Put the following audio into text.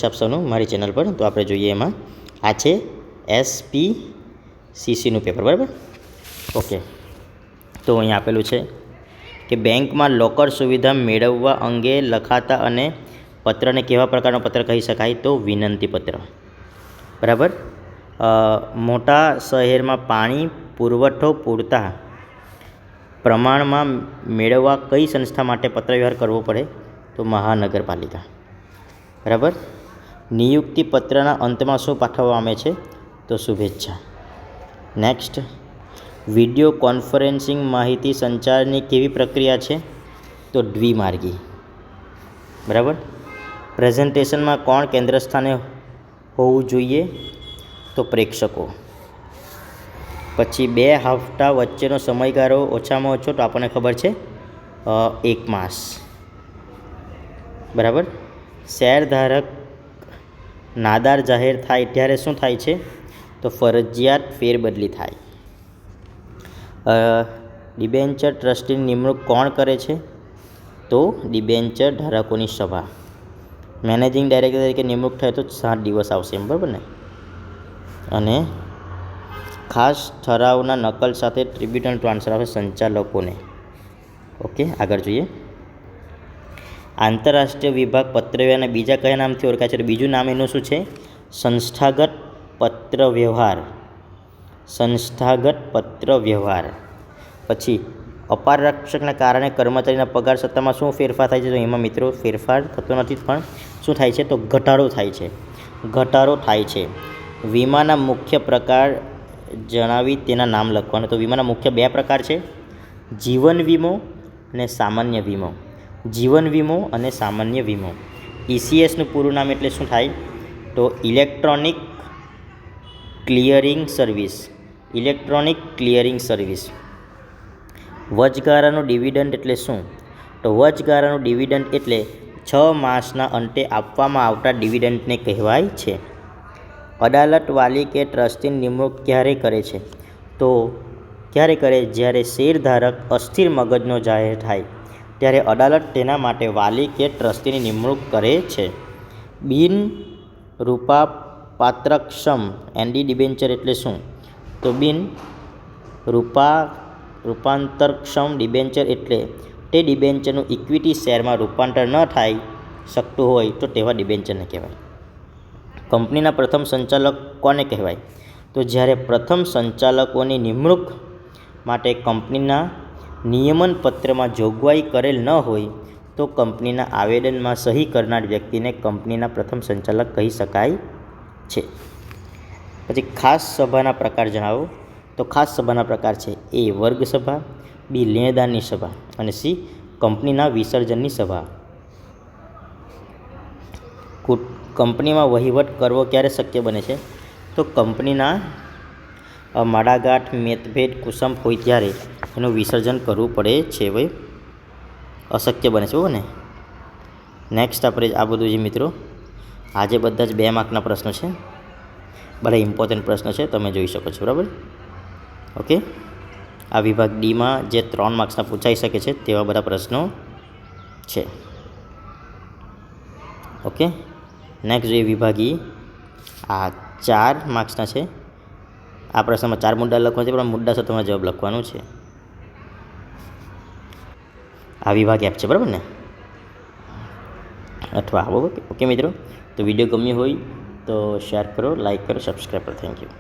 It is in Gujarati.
આપવાનું મારી ચેનલ પર. તો આપણે જોઈએ એમાં આ છે SPCCનું પેપર, બરાબર. ઓકે, તો અહીં આપેલું છે કે બેંકમાં લોકર સુવિધા મેળવવા અંગે લખાતા અને પત્રને કેવા પ્રકારનો પત્ર કહી શકાય? તો વિનંતી પત્ર, બરાબર. મોટા શહેરમાં પાણી પુરવઠો પૂરતા પ્રમાણમાં મેળવવા કઈ સંસ્થા માટે પત્રવ્યવહાર કરવો પડે? તો મહાનગરપાલિકા, બરાબર. નિયુક્તિ પત્રના અંતમાં શું પાઠવવામાં આવે છે? તો શુભેચ્છા. નેક્સ્ટ, વિડીયો કોન્ફરન્સિંગ માહિતી સંચારની કેવી પ્રક્રિયા છે? તો દ્વિમાર્ગી, બરાબર. પ્રેઝન્ટેશનમાં કોણ કેન્દ્ર સ્થાને હોવું જોઈએ? તો પ્રેક્ષકો. પછી 2 હપ્તા વચ્ચેનો સમયગાળો ઓછામાં ઓછો, તો આપણને ખબર છે 1 માસ, બરાબર. શેરધારક નાદાર જાહેર થાય ત્યારે શું થાય છે? તો ફરજિયાત ફેરબદલી થાય. ડિબેન્ચર ટ્રસ્ટીની નિમણૂક કોણ કરે છે? તો ડિબેન્ચર ધારકોની સભા. મેનેજિંગ ડાયરેક્ટર તરીકે નિમણૂક થાય તો 7 દિવસ આવશે એમ, બરાબર ને. અને ખાસ ઠરાવના નકલ સાથે ટ્રિબ્યુનલ ટ્રાન્સફર આવે સંચાલકોને. ઓકે, આગળ જોઈએ. આંતરરાષ્ટ્રીય વિભાગ પત્રવ્યવહારના બીજા કયા નામથી ઓળખાય છે? તો બીજું નામ એનું શું છે? સંસ્થાગત પત્રવ્યવહાર. સંસ્થાગત પત્રવ્યવહાર. પછી અપાર રક્ષકના કારણે કર્મચારીના પગાર સત્તામાં શું ફેરફાર થાય છે? તો એમાં મિત્રો ફેરફાર થતો નથી, પણ શું થાય છે? તો ઘટાડો થાય છે. ઘટાડો થાય છે. વીમાના મુખ્ય પ્રકાર જણાવી તેના નામ લખવાનું. તો વીમાના મુખ્ય 2 પ્રકાર છે, જીવન વીમો અને સામાન્ય વીમો. જીવન વીમો અને સામાન્ય વીમો. ECSનું પૂરું નામ એટલે શું થાય? તો electronic clearing service. Electronic clearing service. વચગાળાનું ડિવિડન્ડ એટલે શું? તો વચગાળાનું ડિવિડન્ડ એટલે 6 માસના અંતે આપવામાં આવતા ડિવિડન્ડને કહેવાય છે. અદાલત વાલી કે ટ્રસ્ટીની નિમણૂક ક્યારે કરે છે? તો ક્યારે કરે? જ્યારે શેરધારક અસ્થિર મગજનો જાહેર થાય ત્યારે અદાલત તેના માટે વાલી કે ટ્રસ્ટીની નિમણૂક કરે છે. બિન રૂપાપાત્રક્ષમ ND ડિબેન્ચર એટલે શું? તો બિન રૂપાંતરક્ષમ ડિબેન્ચર એટલે તે ડિબેન્ચરનું ઇક્વિટી શેરમાં રૂપાંતર ન થાય શકતું હોય તો તેવા ડિબેન્ચરને કહેવાય. કંપનીના પ્રથમ સંચાલક કોને કહેવાય? તો જ્યારે પ્રથમ સંચાલકોની નિમણૂક માટે કંપનીના નિયમન પત્રમાં જોગવાઈ કરેલ ન હોય તો કંપનીના આવેદનમાં સહી કરનાર વ્યક્તિને કંપનીના પ્રથમ સંચાલક કહી શકાય છે. પછી ખાસ સભાના પ્રકાર જણાવો. તો ખાસ સભાના પ્રકાર છે A વર્ગ સભા, B લેણદારની સભા અને C કંપનીના વિસર્જનની સભા. કંપનીમાં વહીવટ કરવો ક્યારે શક્ય બને છે? તો કંપનીના માળાગાંઠ મતભેદ કુસંપ હોય ત્યારે એનું વિસર્જન કરવું પડે છે, ભાઈ અશક્ય બને છે, બરાબર ને. નેક્સ્ટ આપણે આ બધું જે મિત્રો આજે બધા જ 2 માર્કના પ્રશ્નો છે, બધા ઇમ્પોર્ટન્ટ પ્રશ્નો છે, તમે જોઈ શકો છો, બરાબર. ઓકે, આ વિભાગ ડીમાં જે 3 માર્ક્સના પૂછાઈ શકે છે તેવા બધા પ્રશ્નો છે. ઓકે, નેક્સ્ટ જોઈએ વિભાગ ઈ. આ 4 માર્ક્સના છે. આ પ્રશ્નમાં 4 મુદ્દા લખવાના છે, પણ મુદ્દા સાથે તમારે જવાબ લખવાનું છે. આ વિભાગ એપ છે, બરાબર ને. અથવા ઓકે મિત્રો, તો વિડીયો ગમ્યો હોય તો શેર કરો, લાઈક કરો, સબસ્ક્રાઈબ કરો. Thank you.